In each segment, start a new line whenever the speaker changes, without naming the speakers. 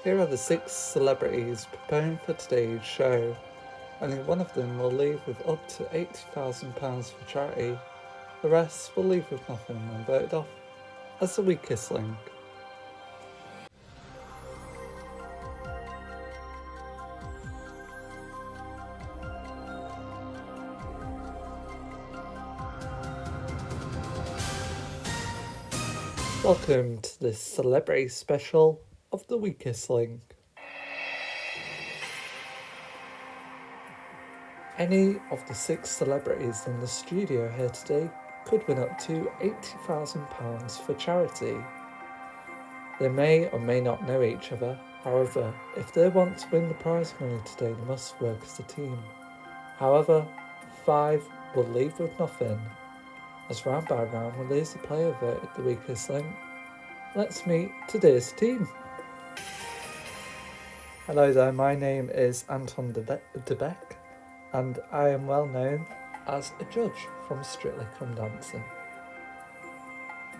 Here are the 6 celebrities preparing for today's show. Only one of them will leave with up to £80,000 for charity. The rest will leave with nothing and voted off as the weakest link. Welcome to this celebrity special of the weakest link. Any of the 6 celebrities in the studio here today could win up to £80,000 for charity. They may or may not know each other. However, if they want to win the prize money today, they must work as a team. However, 5 will leave with nothing, as round by round we'll lose the player voted the weakest link. Let's meet today's team. Hello there, my name is Anton Debeck, and I am well known as a judge from Strictly Come Dancing.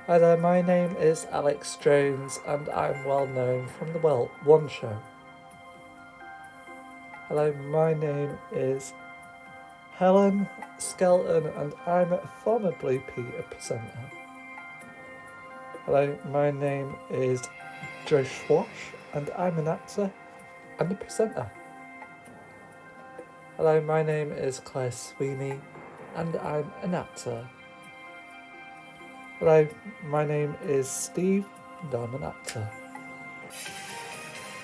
Hi there, my name is Alex Jones, and I'm well known from the One Show. Hello, my name is Helen Skelton, and I'm a former Blue Peter presenter. Hello, my name is Joe Schwash, and I'm an actor and a presenter. Hello, my name is Claire Sweeney, and I'm an actor. Hello, my name is Steve, and I'm an actor.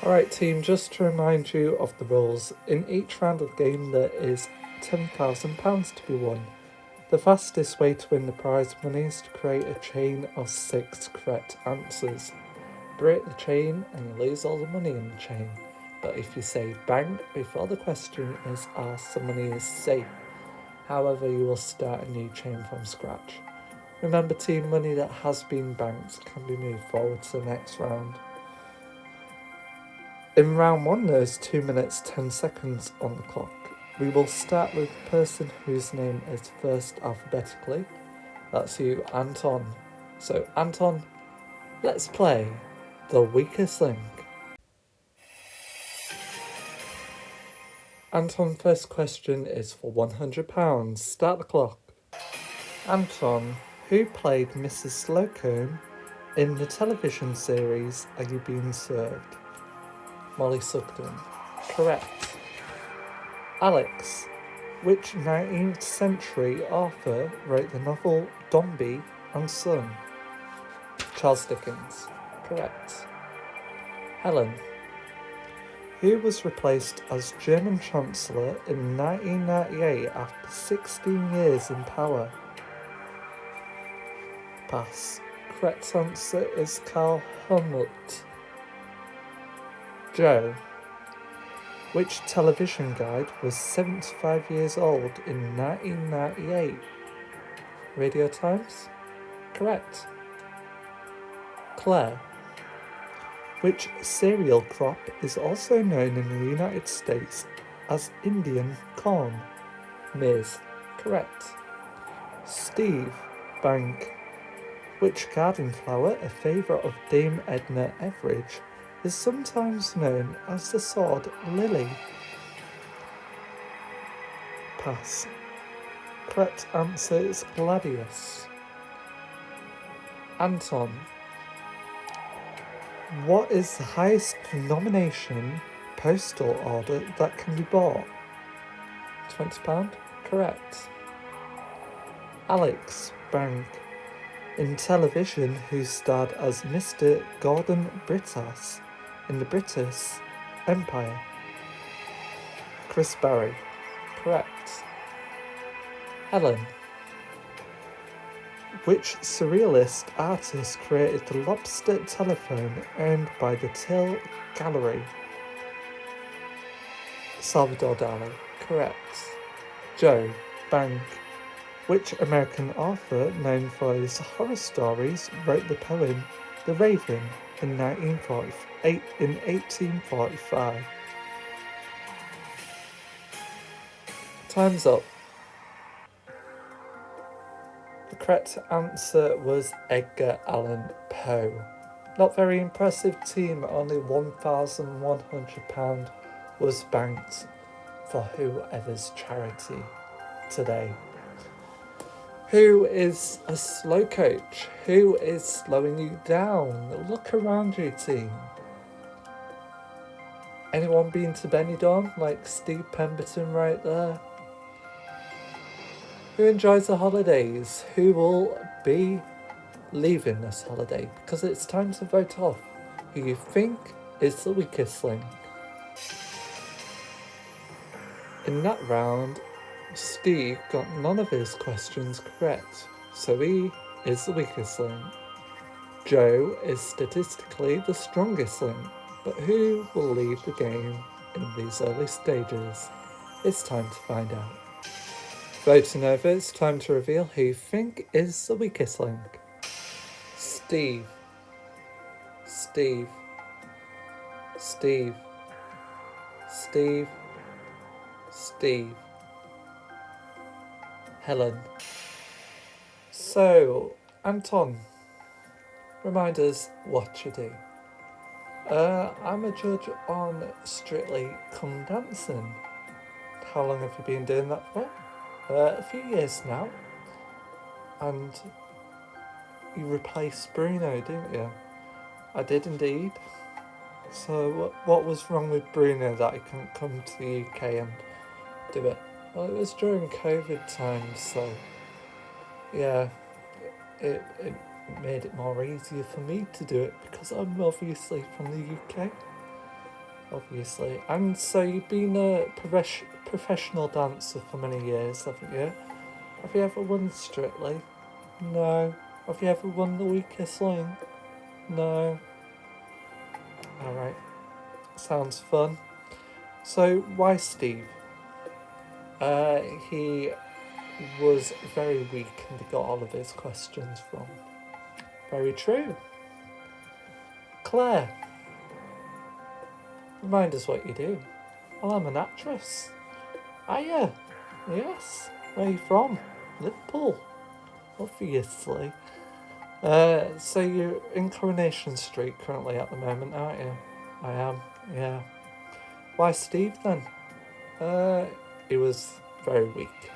Alright team, just to remind you of the rules, in each round of the game there is £10,000 to be won. The fastest way to win the prize money is to create a chain of 6 correct answers. Break the chain and you lose all the money in the chain. But if you say bang before the question is asked, the money is safe. However, you will start a new chain from scratch. Remember team, money that has been banked can be moved forward to the next round. In round 1 there's 2 minutes 10 seconds on the clock. We will start with the person whose name is first alphabetically. That's you, Anton. So Anton, let's play the weakest link. Anton, first question is for £100. Start the clock. Anton, who played Mrs. Slocum in the television series Are You Being Served? Molly Sugden. Correct. Alex, which 19th century author wrote the novel Dombey and Son? Charles Dickens. Correct. Helen, who was replaced as German Chancellor in 1998 after 16 years in power? Pass. Correct answer is Karl Helmut. Joe, which television guide was 75 years old in 1998? Radio Times? Correct. Claire, which cereal crop is also known in the United States as Indian corn? Maize. Correct. Steve, Bank, which garden flower, a favourite of Dame Edna Everage, is sometimes known as the sword lily? Pass. Correct answer is gladius. Anton, what is the highest denomination postal order that can be bought? £20? Correct. Alex, Bank, in television who starred as Mr. Gordon Brittas in the British Empire? Chris Barry. Correct. Helen, which surrealist artist created the lobster telephone owned by the Till Gallery? Salvador Dali. Correct. Joe, Bank, which American author known for his horror stories wrote the poem The Raven in 1845? Time's up. The correct answer was Edgar Allan Poe. Not very impressive team, only £1,100 was banked for whoever's charity today. Who is a slow coach? Who is slowing you down? Look around you, team. Anyone been to Benidorm like Steve Pemberton right there? Who enjoys the holidays? Who will be leaving this holiday? Because it's time to vote off who you think is the weakest link. In that round, Steve got none of his questions correct, so he is the weakest link. Joe is statistically the strongest link, but who will leave the game in these early stages? It's time to find out. Voting over, it's time to reveal who you think is the weakest link. Steve. Steve. Steve. Steve. Steve. Helen. So, Anton, remind us what you do. I'm a judge on Strictly Come Dancing. How long have you been doing that for? A few years now. And you replaced Bruno, didn't you? I did indeed. So what was wrong with Bruno that he couldn't come to the UK and do it? Well, it was during COVID times, so yeah, it made it more easier for me to do it because I'm obviously from the UK. Obviously. And so you've been a professional dancer for many years, haven't you? Have you ever won Strictly? No. Have you ever won the weakest link? No. Alright. Sounds fun. So, why Steve? He was very weak and he got all of his questions wrong. Very true. Claire. Remind us what you do. Well, I'm an actress. Are you? Yes. Where are you from? Liverpool. Obviously. So you're in Coronation Street currently at the moment, aren't you? I am, yeah. Why Steve then? He was very weak.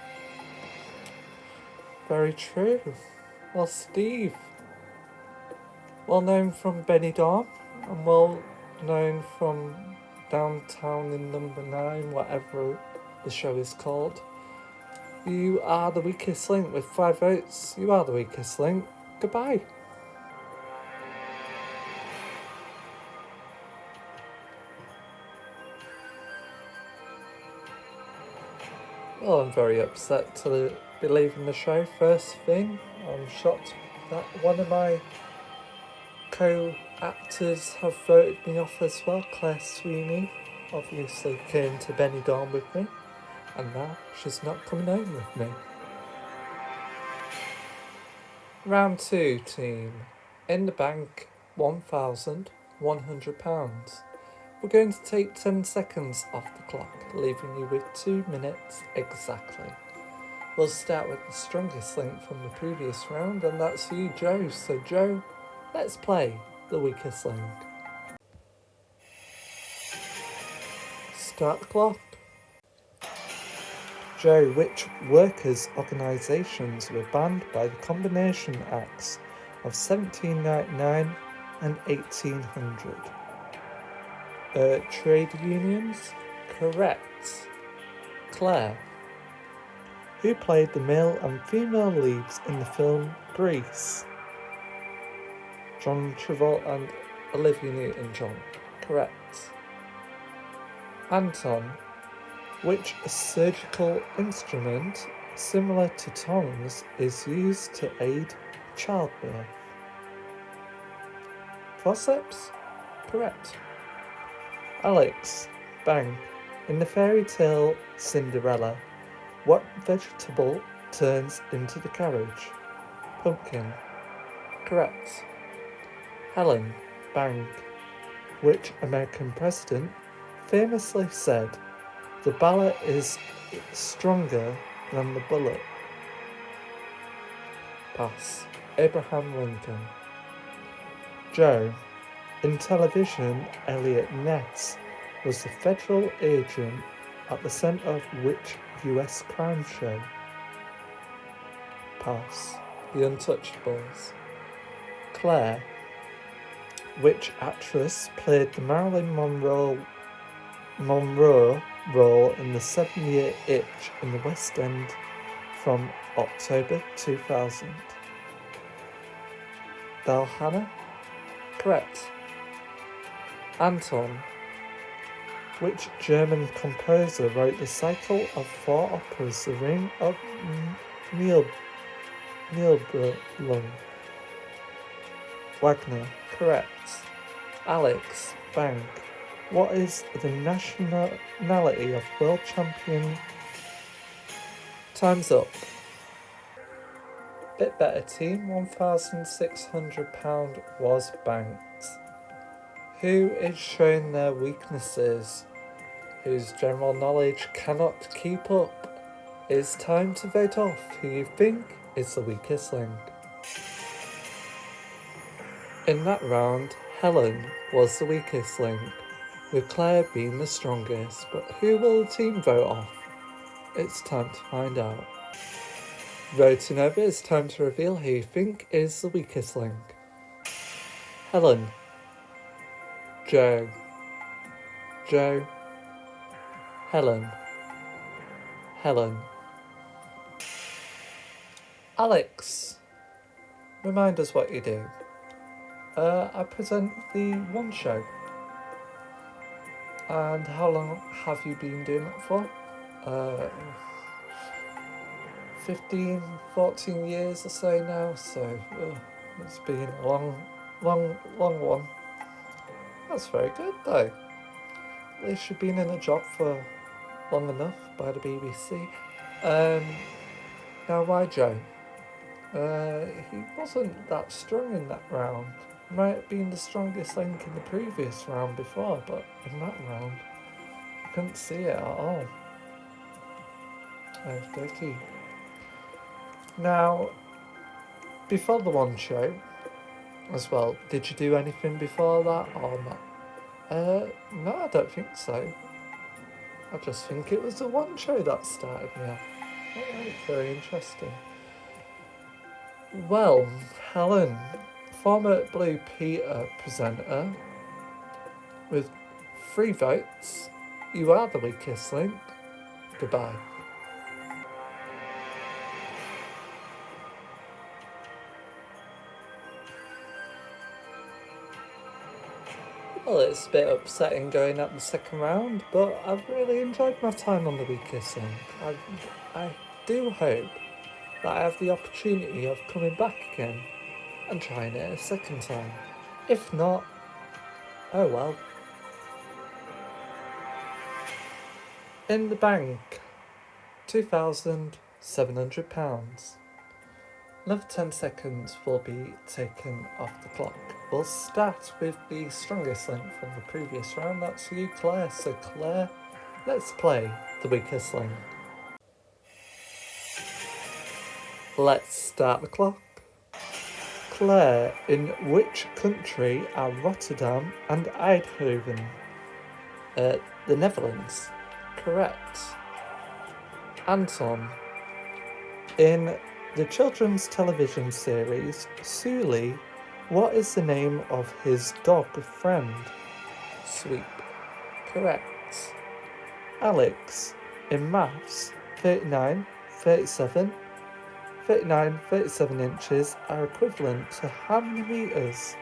Very true. Well, Steve, well known from Benidorm and well known from downtown in number 9, whatever the show is called. You are the weakest link with 5 votes. You are the weakest link. Goodbye. Well, I'm very upset to be leaving the show first thing. I'm shocked that one of my co-actors have voted me off as well. Claire Sweeney obviously came to Benidorm with me, and now she's not coming home with me. Round 2, team. In the bank, £1,100. We're going to take 10 seconds off the clock, leaving you with 2 minutes exactly. We'll start with the strongest link from the previous round, and that's you, Joe. So, Joe, let's play the weakest link. Start the clock. Joe, which workers' organisations were banned by the Combination Acts of 1799 and 1800? Trade unions? Correct. Claire. Who played the male and female leads in the film Grease? John Travolta and Olivia Newton-John. Correct. Anton. Which surgical instrument, similar to tongs, is used to aid childbirth? Forceps? Correct. Alex. Bang. In the fairy tale Cinderella, what vegetable turns into the carriage? Pumpkin. Correct. Helen. Bang. Which American president famously said, "The ballot is stronger than the bullet"? Pass. Abraham Lincoln. Joe. In television, Elliot Ness was the federal agent at the centre of which US crime show? Pass. The Untouchables. Claire. Which actress played the Marilyn Monroe role in the 7-Year Itch in the West End from October 2000? Belle Hannah? Correct. Anton. Which German composer wrote the cycle of 4 operas, The Ring of Nibelung? Wagner. Correct. Alex. Bank. What is the nationality of world champion? Time's up. Bit better team, £1,600 was banked. Who is showing their weaknesses? Whose general knowledge cannot keep up? It's time to vote off who you think is the weakest link. In that round, Helen was the weakest link, with Claire being the strongest, but who will the team vote off? It's time to find out. Voting over, it's time to reveal who you think is the weakest link. Helen. Joe. Joe. Helen. Helen. Alex. Remind us what you do. I present the One Show. And how long have you been doing it for? 15, 14 years or so now, so it's been a long one. That's very good though. At least you've been in a job for long enough by the BBC. Now why Joe? He wasn't that strong in that round. Might have been the strongest link in the previous round before, but in that round, I couldn't see it at all. Okey-dokey. Now, before the One Show, as well, did you do anything before that or not? No, I don't think so. I just think it was the One Show that started me off. Alright, very interesting. Well, Helen, former Blue Peter presenter, with 3 votes, you are the weakest link. Goodbye. Well, it's a bit upsetting going at the second round, but I've really enjoyed my time on the weakest link. I do hope that I have the opportunity of coming back again and trying it a second time. If not, oh well. In the bank, £2,700. Another 10 seconds will be taken off the clock. We'll start with the strongest link from the previous round. That's you, Claire. So Claire, let's play the weakest link. Let's start the clock. Claire, in which country are Rotterdam and Eindhoven? The Netherlands. Correct. Anton, in the children's television series Sully, what is the name of his dog friend? Sweep. Correct. Alex, in maths, 39, 37 inches are equivalent to how many meters?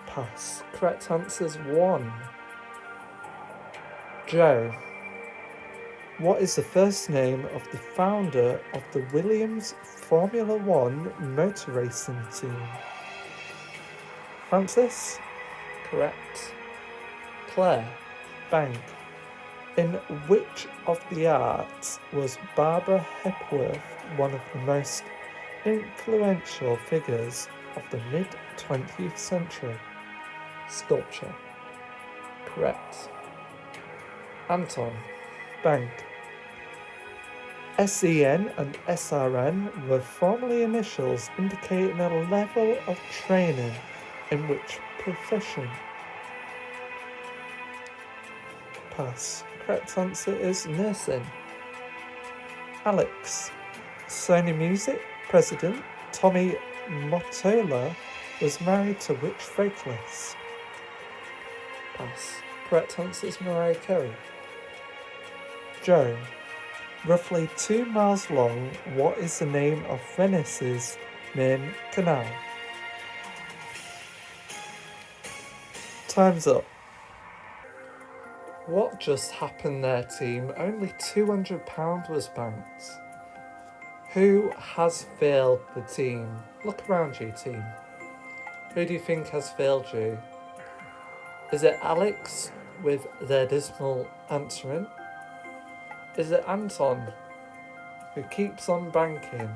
Pass. Correct answer is 1. Joe, what is the first name of the founder of the Williams Formula 1 motor racing team? Francis? Correct. Claire, Bank, in which of the arts was Barbara Hepworth one of the most influential figures of the mid-20th century? Sculpture. Correct. Anton, Bank, SEN and SRN were formerly initials indicating a level of training in which profession? Pass. Correct answer is nursing. Alex. Sony Music president Tommy Mottola was married to which vocalist? Pass. Correct answer is Mariah Carey. Joe. Roughly 2 miles long, what is the name of Venice's main canal? Time's up. What just happened there, team? Only £200 was banked. Who has failed the team? Look around you, team. Who do you think has failed you? Is it Alex with their dismal answering? Is it Anton, who keeps on banking?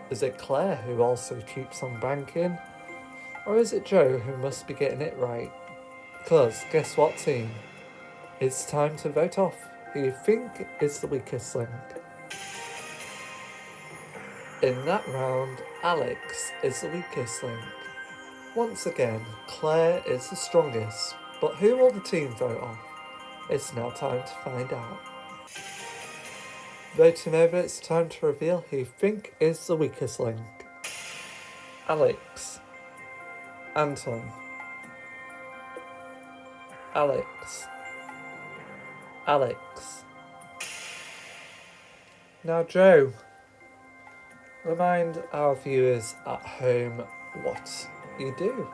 Is it Claire, who also keeps on banking? Or is it Joe, who must be getting it right? Because, guess what, team? It's time to vote off who you think is the weakest link. In that round, Alex is the weakest link. Once again, Claire is the strongest, but who will the team vote off? It's now time to find out. Voting over, it's time to reveal who you think is the weakest link. Alex. Anton. Alex. Alex. Now, Joe, remind our viewers at home what you do.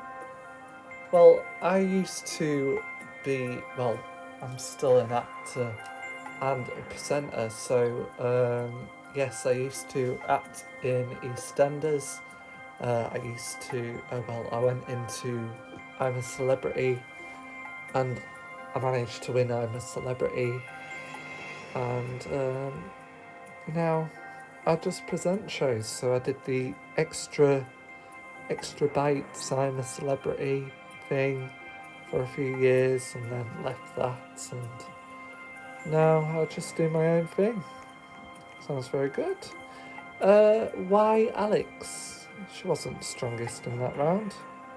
Well, I used to be, I'm still an actor and a presenter, so yes, I used to act in EastEnders. I used to, I went into I'm a Celebrity, and I managed to win I'm a Celebrity, and now I just present shows. So I did the extra bites I'm a Celebrity thing for a few years, and then left that, and now I'll just do my own thing. Sounds very good. Why Alex? She wasn't strongest in that round.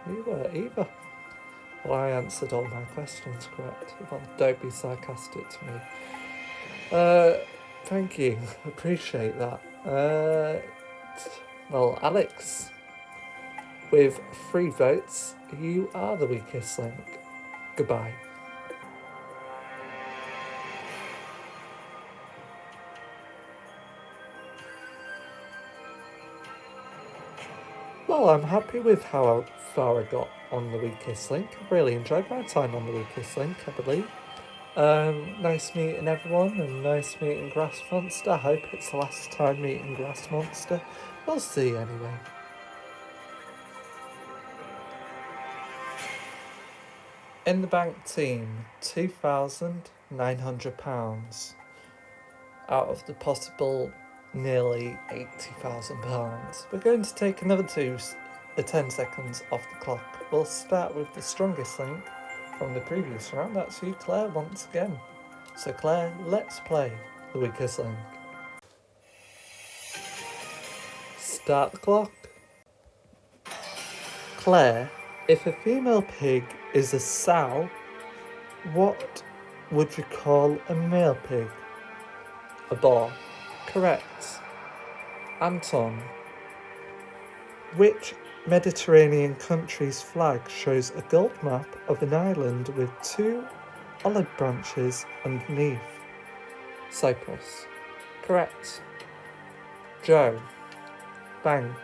You weren't either. Well, I answered all my questions correct. Well, don't be sarcastic to me. Thank you. Appreciate that. Well, Alex, with 3 votes, you are the weakest link. Goodbye. Well, I'm happy with how far I got on the weakest link. I really enjoyed my time on the weakest link, I believe. Nice meeting everyone, and nice meeting Grass Monster. I hope it's the last time meeting Grass Monster. We'll see anyway. In the bank team, £2,900 out of the possible nearly £80,000. We're going to take another 10 seconds off the clock. We'll start with the strongest link from the previous round. That's you, Claire, once again. So Claire, let's play the weakest link. Start the clock. Claire, if a female pig is a sow, what would you call a male pig? A boar. Correct. Anton, which Mediterranean country's flag shows a gold map of an island with 2 olive branches underneath? Cyprus. Correct. Joe, bank.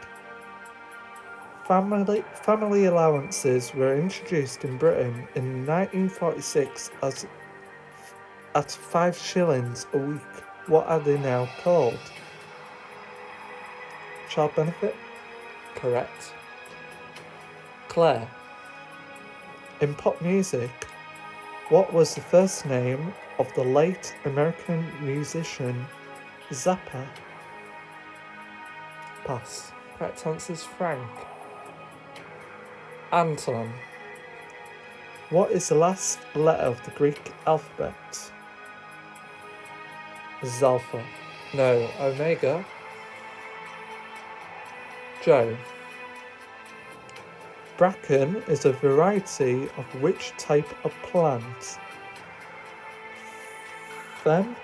Family allowances were introduced in Britain in 1946 at 5 shillings a week. What are they now called? Child benefit? Correct. Claire, in pop music, what was the first name of the late American musician Zappa? Pass. Correct answer is Frank. Anton, what is the last letter of the Greek alphabet? Zalpha. No, Omega. Joe. Bracken is a variety of which type of plant? Fen?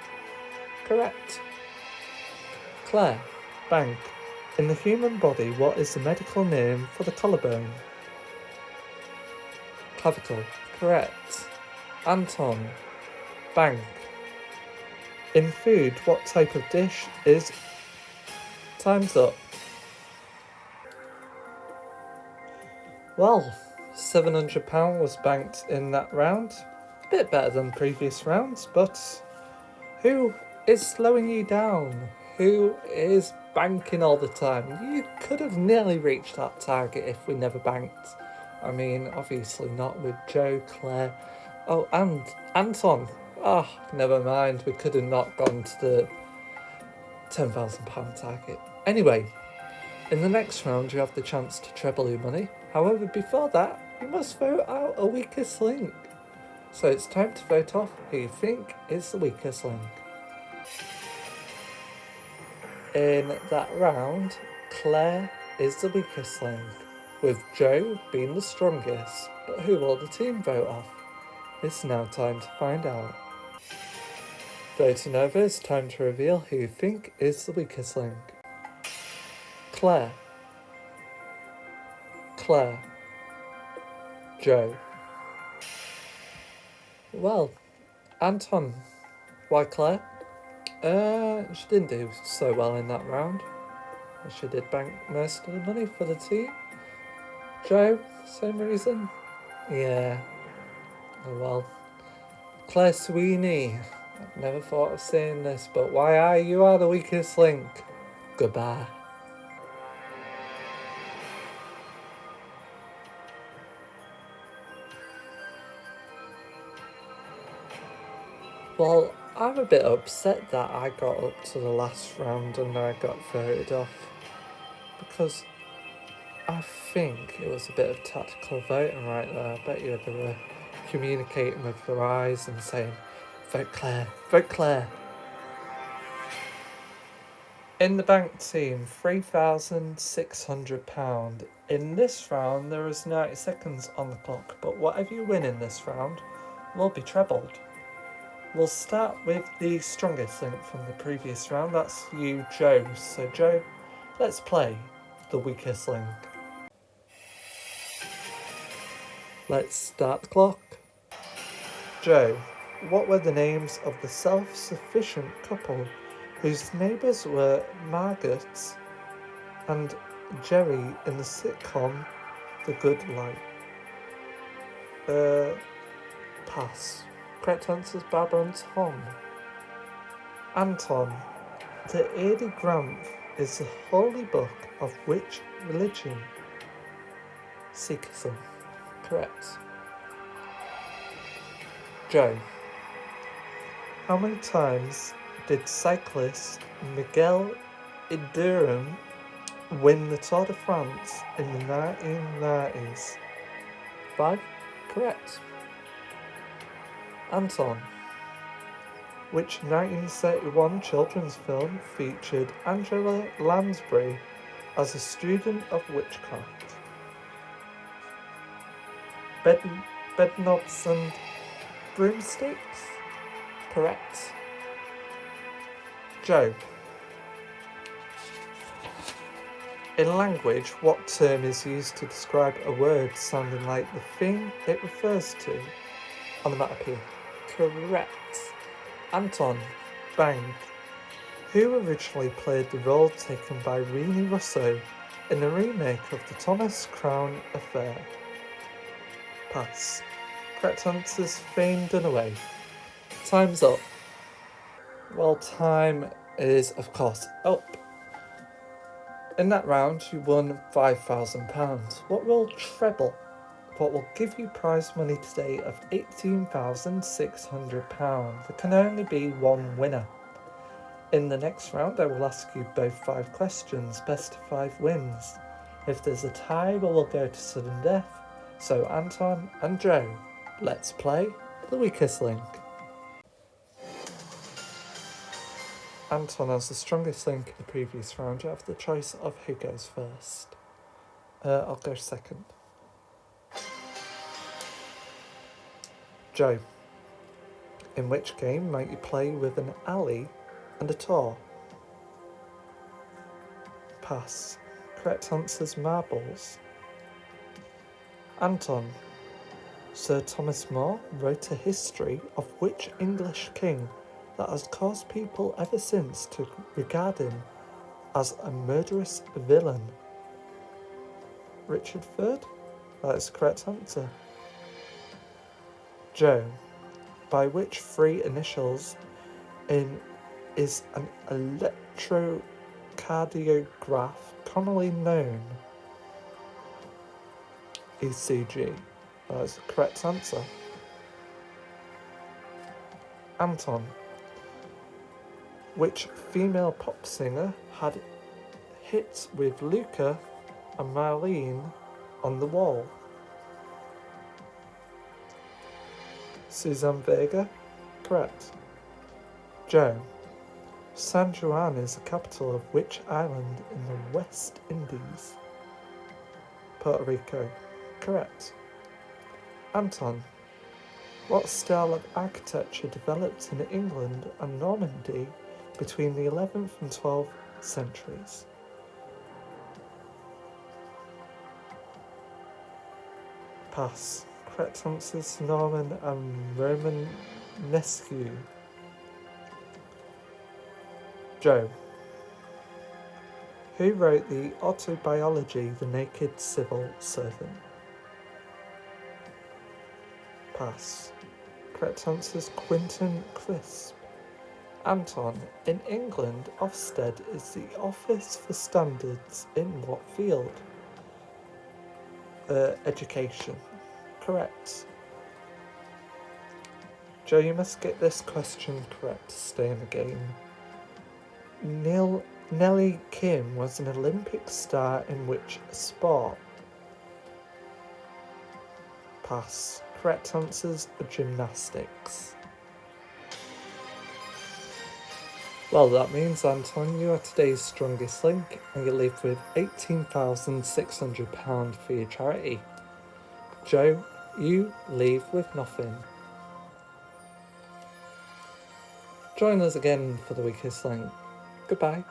Correct. Claire. Bank. In the human body, what is the medical name for the collarbone? Clavicle. Correct. Anton. Bank. In food, what type of dish is... Time's up. Well, £700 was banked in that round. A bit better than previous rounds, but who is slowing you down? Who is banking all the time? You could have nearly reached that target if we never banked. I mean, obviously not with Joe, Claire. Oh, and Anton. Oh, never mind. We could have not gone to the £10,000 target. Anyway, in the next round, you have the chance to treble your money. However, before that, you must vote out a weakest link. So it's time to vote off who you think is the weakest link. In that round, Claire is the weakest link, with Joe being the strongest. But who will the team vote off? It's now time to find out. Voting over, it's time to reveal who you think is the weakest link. Claire. Claire. Joe. Well, Anton. Why Claire? She didn't do so well in that round. She did bank most of the money for the team. Joe, same reason? Yeah. Oh well. Claire Sweeney. I've never thought of saying this, but you are the weakest link. Goodbye. Well, I'm a bit upset that I got up to the last round and I got voted off, because I think it was a bit of tactical voting right there. I bet you they were communicating with their eyes and saying, vote Claire, vote Claire. In the bank team, £3,600. In this round, there is 90 seconds on the clock, but whatever you win in this round will be trebled. We'll start with the strongest link from the previous round. That's you, Joe. So, Joe, let's play the weakest link. Let's start the clock. Joe, what were the names of the self-sufficient couple whose neighbours were Margaret and Jerry in the sitcom The Good Life? Pass. Correct answer is Barbara and Tom. Anton, the Adi Granth is the holy book of which religion? Sikhism. Correct. Joe, how many times did cyclist Miguel Indurain win the Tour de France in the 1990s? 5. Correct. Anton, which 1931 children's film featured Angela Lansbury as a student of witchcraft? Bedknobs and Broomsticks? Correct. Joe, in language, what term is used to describe a word sounding like the thing it refers to? Onomatopoeia. Correct. Anton, bang. Who originally played the role taken by Renee Russo in the remake of the Thomas Crown Affair? Pass. Correct answer is Faye Dunaway. Time's up. Well, time is, of course, up. In that round, you won £5,000. What will treble? What will give you prize money today of £18,600. There can only be one winner. In the next round, I will ask you both 5 questions, best of 5 wins. If there's a tie, we will go to sudden death. So Anton and Joe, let's play the weakest link. Anton, as the strongest link in the previous round, you have the choice of who goes first. I'll go second. Joe, in which game might you play with an alley and a tor? Pass. Correct answer's marbles. Anton, Sir Thomas More wrote a history of which English king that has caused people ever since to regard him as a murderous villain? Richard III? That is the correct answer. Joe, by which three initials is an electrocardiograph commonly known? ECG. That is the correct answer. Anton, which female pop singer had hits with Luca and Marlene on the Wall? Suzanne Vega? Correct. Joe, San Juan is the capital of which island in the West Indies? Puerto Rico. Correct. Anton, what style of architecture developed in England and Normandy between the 11th and 12th centuries? Pass. Correct answers Norman and Romanesque. Joe, who wrote the autobiography The Naked Civil Servant? Pass. Correct answers Quentin Crisp. Anton, in England, Ofsted is the Office for Standards in what field? Education. Correct. Joe, you must get this question correct to stay in the game. Nellie Kim was an Olympic star in which sport? Pass. Correct answers are gymnastics. Well, that means, Anton, you are today's strongest link and you leave with £18,600 for your charity. Joe, you leave with nothing. Join us again for the Weakest Link. Goodbye.